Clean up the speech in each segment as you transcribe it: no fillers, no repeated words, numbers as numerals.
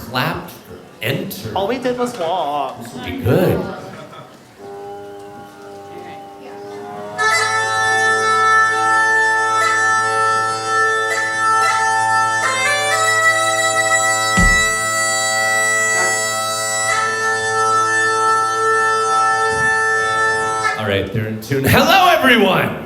clapped for enter. All we did was walk. This would be good. All right, they're in tune. Hello, everyone!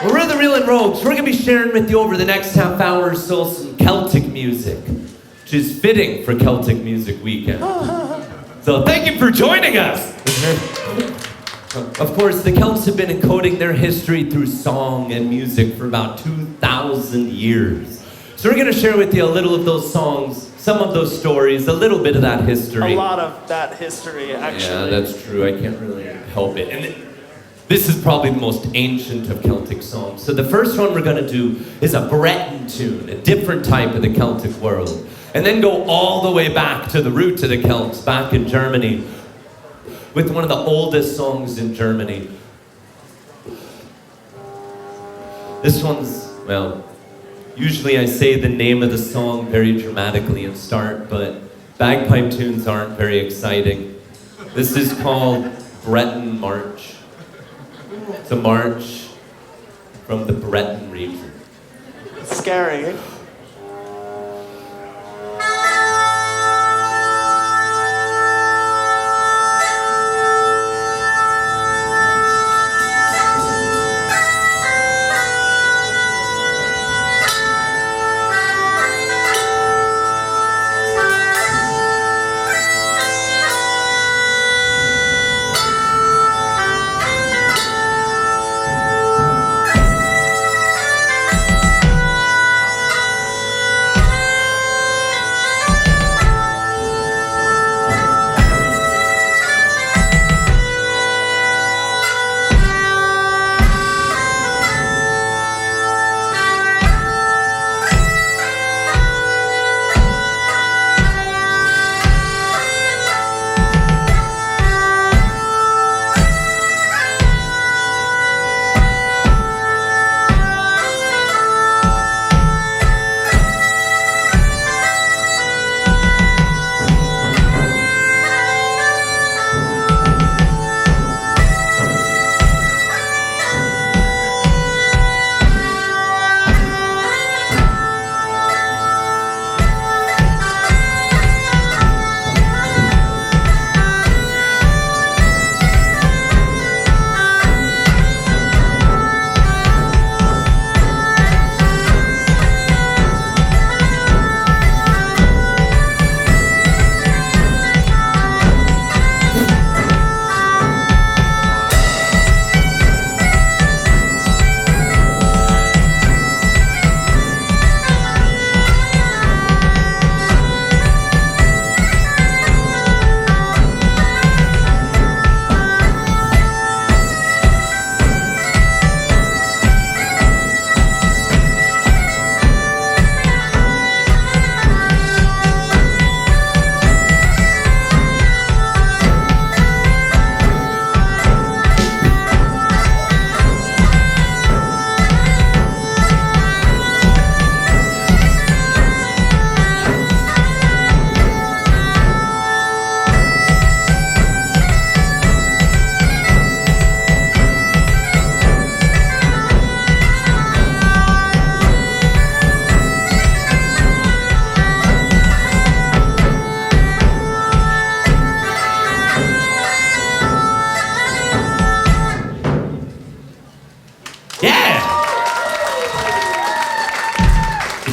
We're the Real and Rogues. We're going to be sharing with you over the next half hour or so some Celtic music, which is fitting for Celtic Music Weekend. So thank you for joining us! Of course, the Celts have been encoding their history through song and music for about 2,000 years. So we're going to share with you a little of those songs, some of those stories, a little bit of that history. A lot of that history, actually. Yeah, that's true. I can't really help it. And this is probably the most ancient of Celtic songs. So the first one we're going to do is a Breton tune, a different type of the Celtic world. And then go all the way back to the root of the Celts, back in Germany, with one of the oldest songs in Germany. This one's, well, usually I say the name of the song very dramatically and start, but bagpipe tunes aren't very exciting. This is called Breton March. It's a march from the Breton region. It's scary.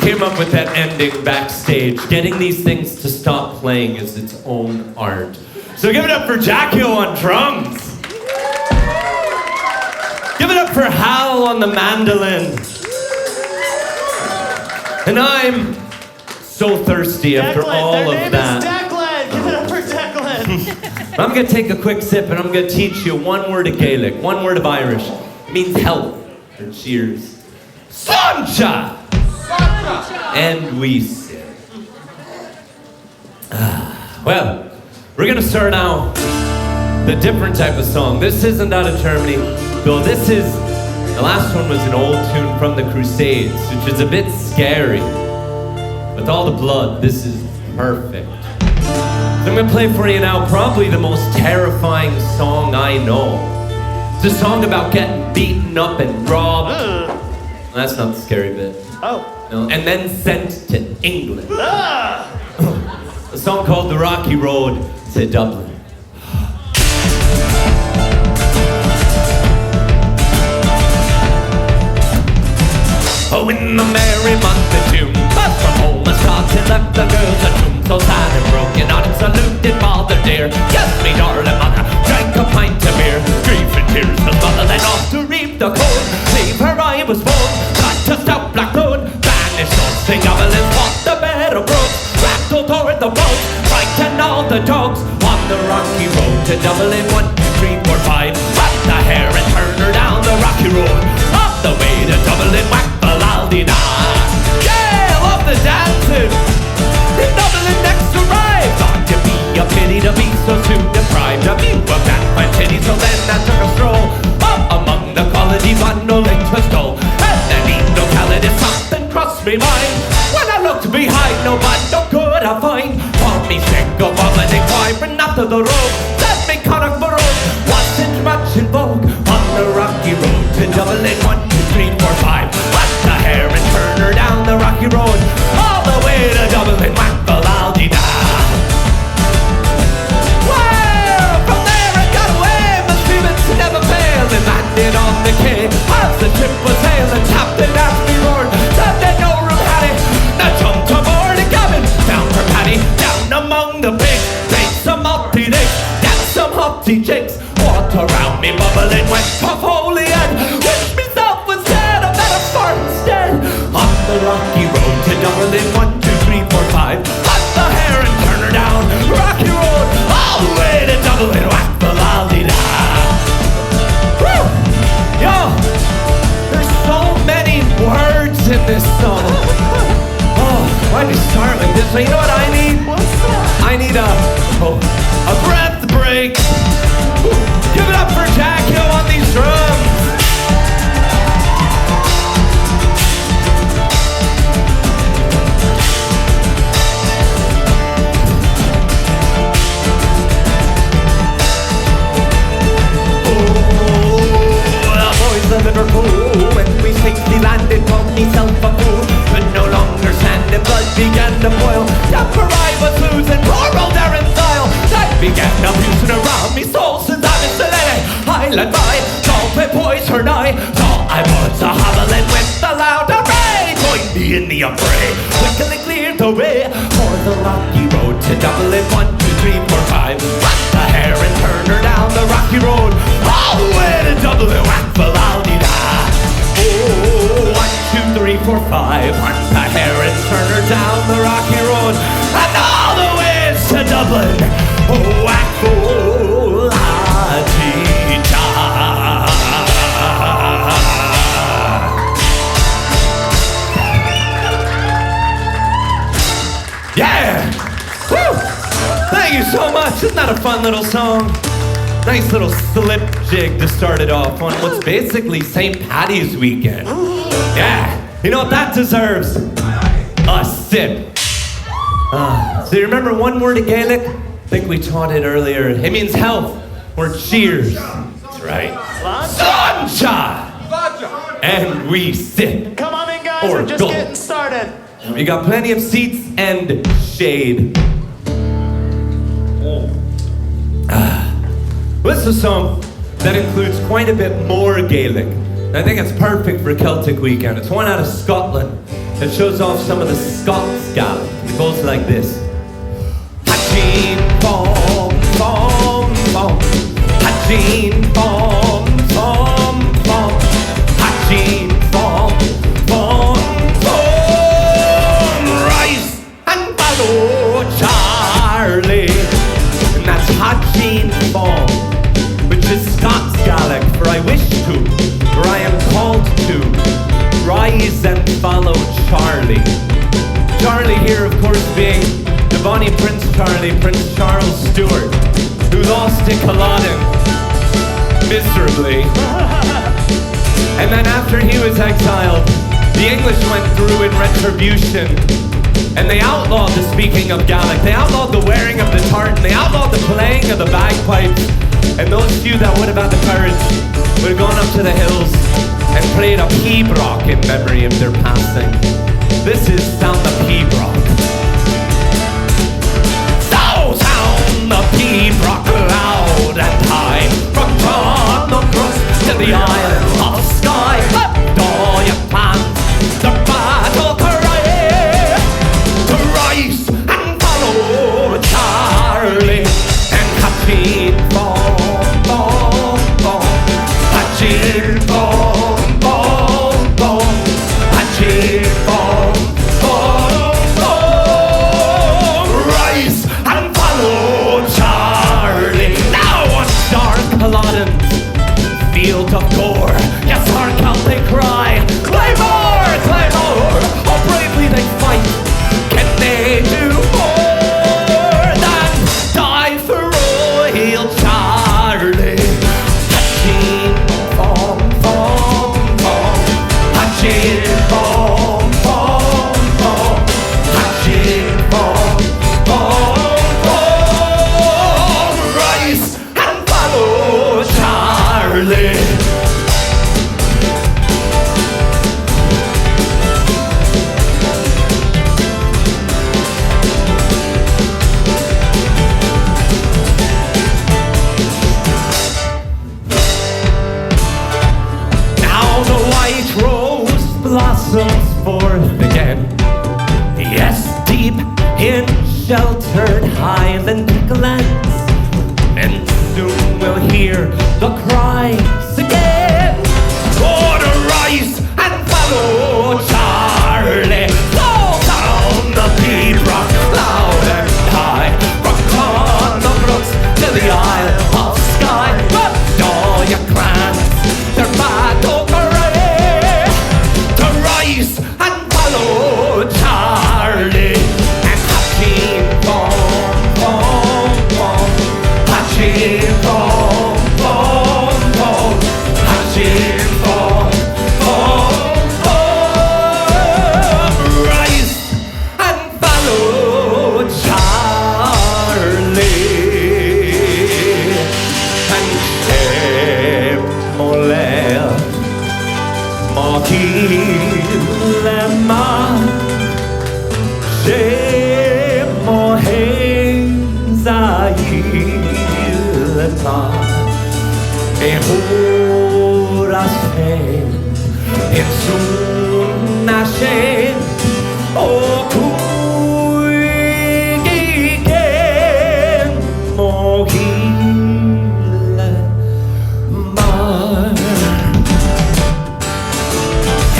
Came up with that ending backstage. Getting these things to stop playing is its own art. So give it up for Jacko on drums. Give it up for Hal on the mandolin. And I'm so thirsty after all of that. Declan. Give it up for Declan. I'm gonna take a quick sip and I'm gonna teach you one word of Gaelic, one word of Irish. It means health or cheers. Sancha! And we sip. Well, we're gonna start out the different type of song. This isn't out of Germany, though this is, the last one was an old tune from the Crusades, which is a bit scary. With all the blood, this is Perfect. So I'm gonna play for you now probably the most terrifying song I know. It's a song about getting beaten up and robbed. That's not the scary bit. Oh. No, and then sent to England. Ah! A song called The Rocky Road to Dublin. Oh, in the merry month of June, but from home I started, left the girls at home, so sad and broken hearted, saluted father dear. Yes, me darling mother, drank a pint of beer, grief and tears the mother, then off to reap the corn. Leave her I was born, got to stout black road, banished on St. Dublin, fought the bed of road, rattled toward the boat, frightened all the dogs, on the rocky road to Dublin, 1, 2, 3, 4, 5, up the hare and turn her down the rocky road, up the way to Dublin, whack the laldi-da. Yeah, I love the dancing. In Dublin next arrived. Thought to be a pity to be so soon deprived of you of that my titty. So then I took a stroll up among the quality bundle into stole. And then eat locality something crossed me mind. When I looked behind, no bad, no good I find. Called me sick of vomiting vibrant after the road. Let me Connacht Road wasn't much in vogue. On the rocky road to Dublin, 1, 2, 3, 4, 5. Whack the hare and turn her down the rocky road. All the way to Dublin, whack the laldi-da. Well, from there I got away. My spirits never failed and landed on the quay. As the ship was sailing, captain asked me roared. Said that no room had it. Now jumped aboard a cabin, down for Paddy, down among the pigs. Take some malty dicks, get some hopty chicks. Water around me bubbling wet, puff holy head. Wish myself was dead, I'm better for instead. On the rocky road to Dublin, 1, 2, 3, 4, 5. Up the hare and turn her down, rocky road, all the way to Dublin, whack the laldi-da. Woo! Yo, there's so many words in this song. Oh, why'd you start with this? So you know what I need? What's that? I need a breath break. Give it up for Jack Hill on these drums. Oh, the boys of Liverpool, when we safely landed, called myself a fool. Could no longer stand and blood began to boil. Temper I was losing, poor old Aaron Style. That began abusing around me soul since I was a lady. I led by, tall pit boys her nigh. Tall I was a hobbling with the loud array. Joined me in the affray, quickly cleared the way for the rocky road to Dublin, 1, 2, 3, 4, 5. Whack the hare and turn her down the rocky road, all the way to Dublin, whack the laldi-da. Oh, 1, 2, 3, 4, 5. Hunt the hare and turn her down the rocky road, and all the way to Dublin. Oh, whack the laldi-da. Yeah! Woo! Thank you so much. Isn't that a fun little song? Nice little slip jig to start it off on what's basically St. Paddy's weekend. Yeah, you know what that deserves? A sip. So you remember one word of Gaelic? I think we taught it earlier. It means health or cheers. That's right. Sláinte! And we sip. Come on in, guys. Or We're just go. getting started. We got plenty of seats and shade. This is a song that includes quite a bit more Gaelic. I think it's perfect for Celtic Weekend. It's one out of Scotland that shows off some of the Scots Gaelic. It goes like this. Hatcheen bom bom bom. Hatcheen bom bom bom. Hatcheen bom bom bom. Rise and follow Charlie. And that's Hatcheen bom, which is Scots Gaelic for I wish to, or I am called to, rise and follow Charlie. Charlie here, of course, being the Bonnie Prince Charlie, Prince Charles Stewart, who lost to Culloden miserably. And then after he was exiled, the English went through in retribution And they outlawed the speaking of Gaelic. They outlawed the wearing of the tartan. They outlawed the playing of the bagpipes. And those few that would have had the courage would have gone up to the hills and played a pibroch in memory of their passing. This is Sound the Pibroch. So sound the pibroch loud and high, from John the Cross to the Isle of Skye. Lift all your plans, the battle cry, to rise and follow Charlie and Hatching Bomb, Bomb, Bomb, Hatching Bomb, Bomb, Bomb, Hatching Bomb, Bomb, Bomb. Rise and follow Charlie. Now on dark Culloden, field of gore, yes, our Celtic cry, Claymore, Claymore, oh bravely they fight. Can they do more than die for royal Charlie? Hatching bomb, bomb, bomb, hatching bomb, bomb, bomb, hatching bomb, bomb, bomb. Rise and follow Charlie. Now the white rose blossoms forth again. Yes, deep in sheltered Highland glens. And soon we'll hear the cries again. Oh, to rise and follow Charlie. Slow down the pibroch, loud and high, from Clonbrooks to the Isle of Skye. Lift all your clans, their battle array, to rise and follow Charlie. And Hatching Bomb, Bomb, Bomb, Hatching Bomb, Bomb, Bomb, Hatching Bomb, Bomb, Bomb. Rise and follow Charlie. And shame Molel, Mokilema, shame Mohezayilema, Ehoras Hen, in Sunashen, O Kuigigen, Mohilema.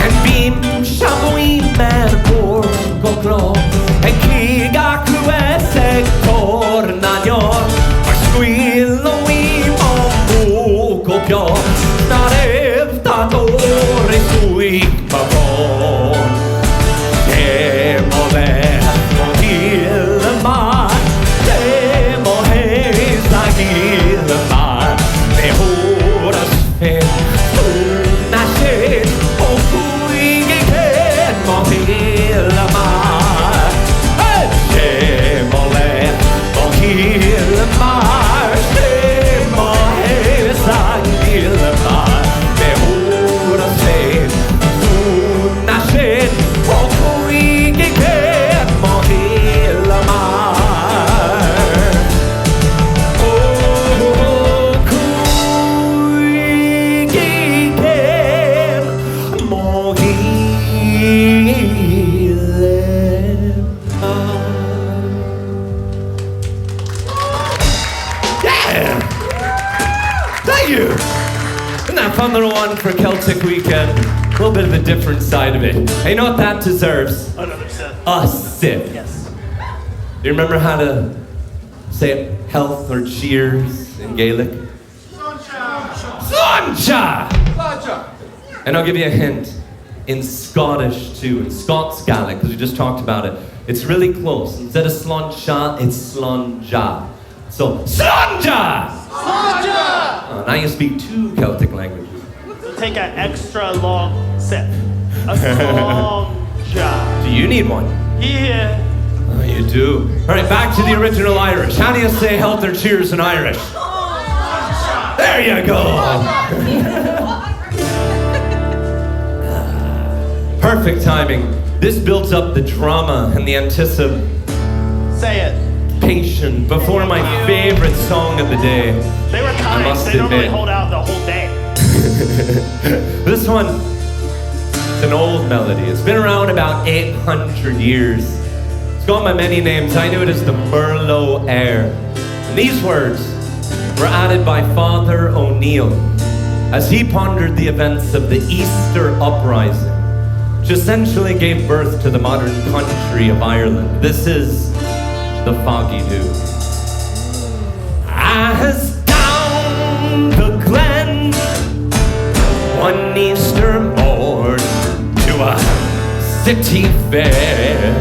And beam Shamui man por Goglo, and Kiga Cruese Cornagnon, or Squillo we Mombo Gopio, not if Tatore Sui Babon. Demole, Mohilema, Demohezagilema, Nehoras Hen, Unashen, O Kuigigen, Mohilema. Demole, Mohilema, Demohezagilema, Nehoras Hen, Unashen, O Kuigigen, Mohilema. Yeah! Thank you! Isn't that a fun little one for Celtic Weekend? A little bit of the different side of it. Hey, you know what that deserves? Another sip. A sip. Yes. Do you remember how to say health or cheers in Gaelic? Sláinte! And I'll give you a hint. In Scottish too, in Scots Gaelic, because we just talked about it, it's really close. Instead of sláinte, it's slanja. So, slanja! Oh, now you speak two Celtic languages. Take an extra long sip. A long job. Do you need one? Yeah. Oh, you do. All right, back to the original Irish. How do you say help or cheers in Irish? There you go. Perfect timing. This builds up the drama and the anticipation Say it. before my favorite song of the day. They were timed. must They normally admit. hold out the whole day. This one, it's an old melody. It's been around about 800 years. It's gone by many names. I knew it as the Merlot air. And these words were added by Father O'Neill as he pondered the events of the Easter Uprising, which essentially gave birth to the modern country of Ireland. This is the Foggy Dew. As down the glen, one Easter morn, to a city fair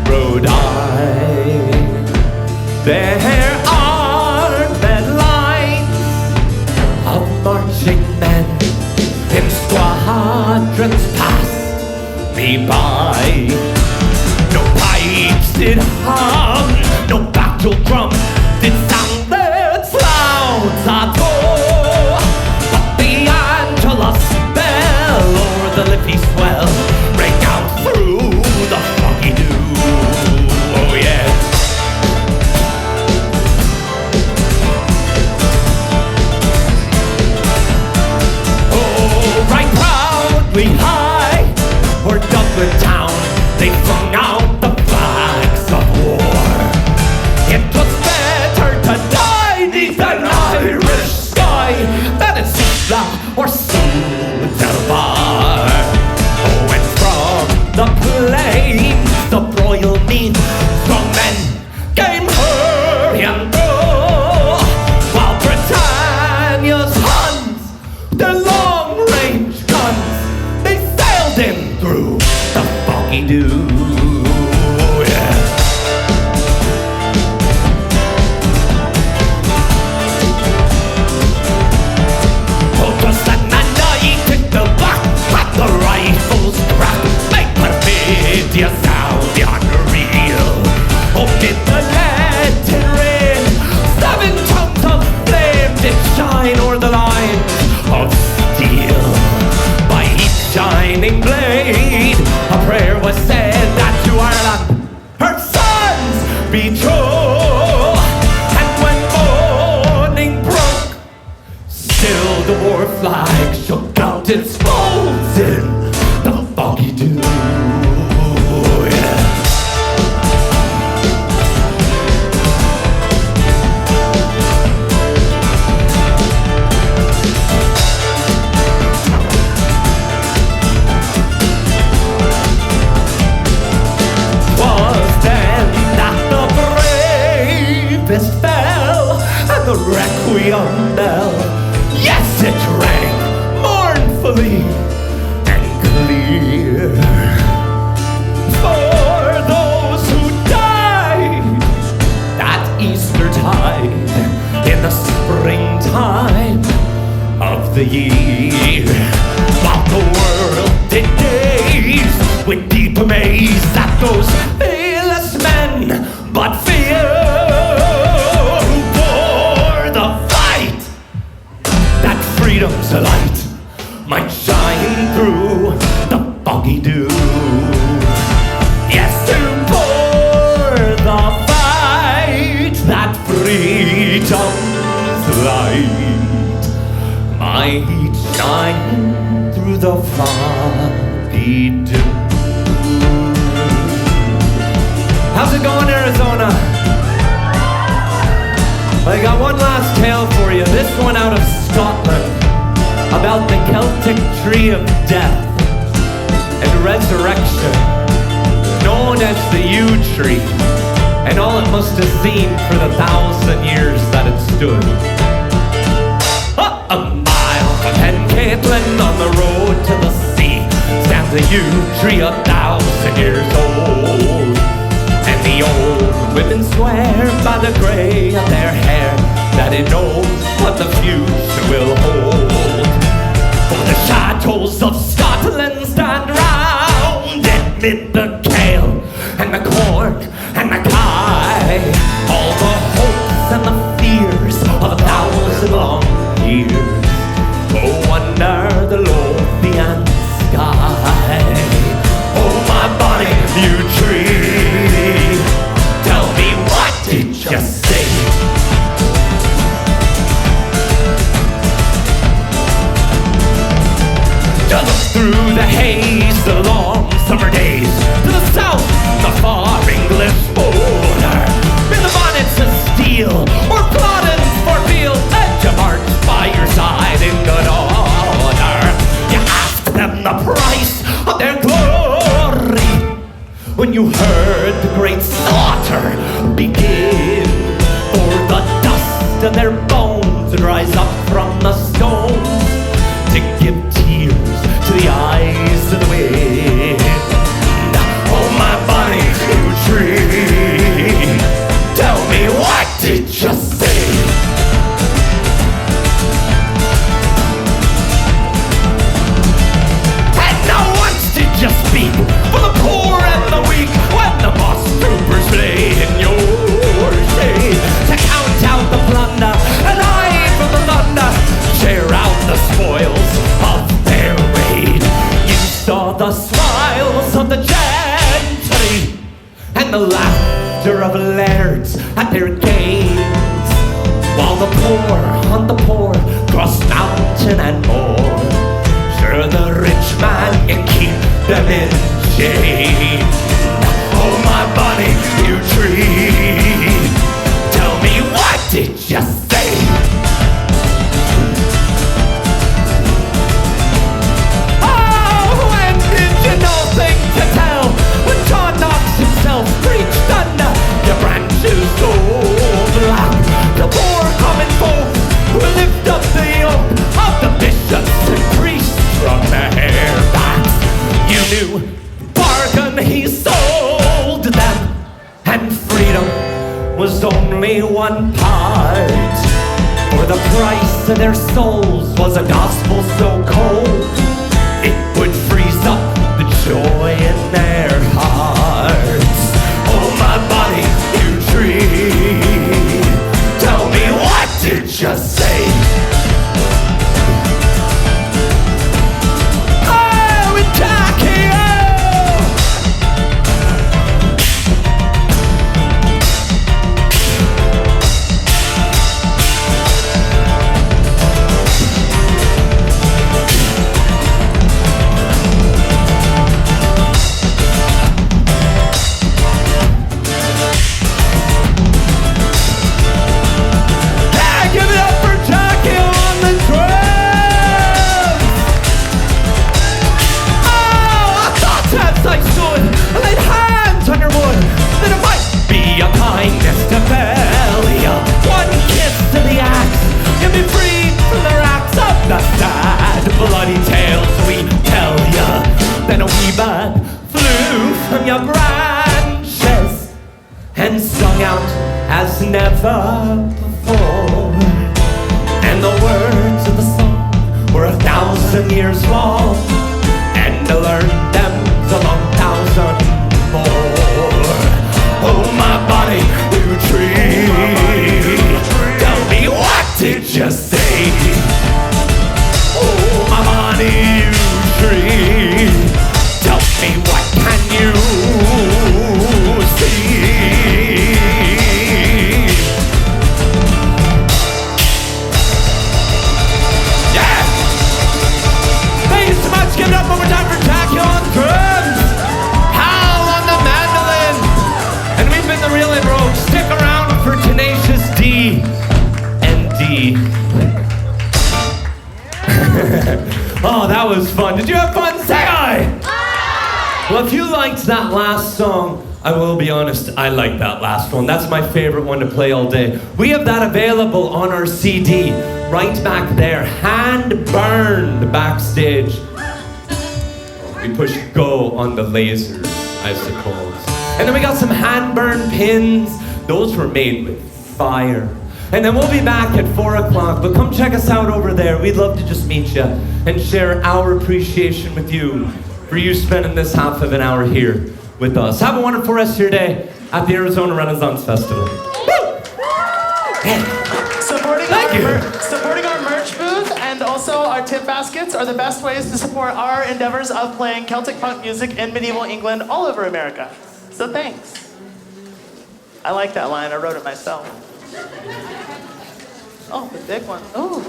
rode I. There are red lights of marching men in squadrons passed me by. No pipes did hum, no battle drum did sound its clouds at all. But the Angelus bell o'er the Liffey swell rang out through the foggy dew. Oh yeah. Oh, right proudly high o'er Dublin town they flung out the flags of war. It was better to die 'neath an Irish sky than in Sula or Sudelbar. Oh, and from the plains the broil meat strong men came hurrying through, while Britannia's Huns, their long-range guns, they sailed in through the foggy dew. Yeah. Oh, just that night in the back, at the rifles crack, make perfidious sound the unreal. Oh, did the leaden rain, 7 tongues of flame did shine o'er the lines of steel. By each shining blade, a prayer was said that to Ireland her sons be true. And when morning broke, still the war flag shook out its folds in the foggy dew. Yeah. Was then that the bravest fell, and the requiem bell, yes, it rang mournfully and clear. For those who died that Eastertide in the springtime of the year, while the world did gaze with deep amaze at those fearless men, but fear who bore the fight, that freedom's light might shine through the foggy dew. Yes, who bore the fight, that freedom's light might shine through the foggy dew. How's it going, Arizona? I got one last tale for you. This one out of Scotland, about the Celtic tree of death and resurrection, known as the yew tree, and all it must have seen for the 1,000 years that it stood. A mile from Caitlin on the road to the sea stands a yew tree 1,000 years old. And the old women swear by the grey of their hair that it knows what the future will hold. For the shadows of Scotland stand round it mid the gale, and the through the haze, the long summer days. To the south, the far English border. In the bonnets of steel, or plodding for field, and you march by your side in good order. You asked them the price of their glory when you heard the great slaughter begin. For the dust of their bones would rise up from the stones to give tears to the eyes of the wind. Oh, my bonny yew tree, tell me, what did you say? And not once did you speak for the poor and the weak when the boss troopers lay in your shade to count out the plunder and hide from the thunder, share out the spoils of their raid. You saw the smiles of the gentry and the laughter of lairds at their games, while the poor hunt the poor cross mountain and moor. Sure, the rich man can keep them in shade. Oh, my bonny yew tree, tell me, what did you say? Oh, and did you know things to tell when John Knox himself preached under your branches so black? The poor common folk who lift up the yoke of the bishops and priests from their backs. You knew bargain he sold them, and freedom was only one part. For the price of their souls was a gospel so cold it would freeze up the joy in their hearts. Oh, my bonny yew tree, tell me, what did you say? Oh, in Tokyo! Bloody tales we tell ya. Then a wee bird flew from your branches and sung out as never before. And the words of the song were 1,000 years long, and I learned them a 1,000 more. Oh, my bonny yew tree, tell me, what did you say? Oh, my bonny yew tree, tell me, what can you see? Yeah! Thank you so much. Give it up one more time for Jackie on drums, Hal on the mandolin, and we've been the Real and Rogue. Stick around for Tenacious D and D. Oh, that was fun. Did you have fun? Say aye! Well, if you liked that last song, I will be honest, I like that last one. That's my favorite one to play all day. We have that available on our CD, right back there, hand-burned backstage. We push go on the lasers, I suppose. And then we got some hand-burned pins. Those were made with fire. And then we'll be back at 4 o'clock, but come check us out over there. We'd love to just meet you and share our appreciation with you for you spending this half of an hour here with us. Have a wonderful rest of your day at the Arizona Renaissance Festival. Woo! Yeah. Supporting our merch booth and also our tip baskets are the best ways to support our endeavors of playing Celtic punk music in medieval England all over America. So thanks. I like that line. I wrote it myself. Oh, the big one. Ooh.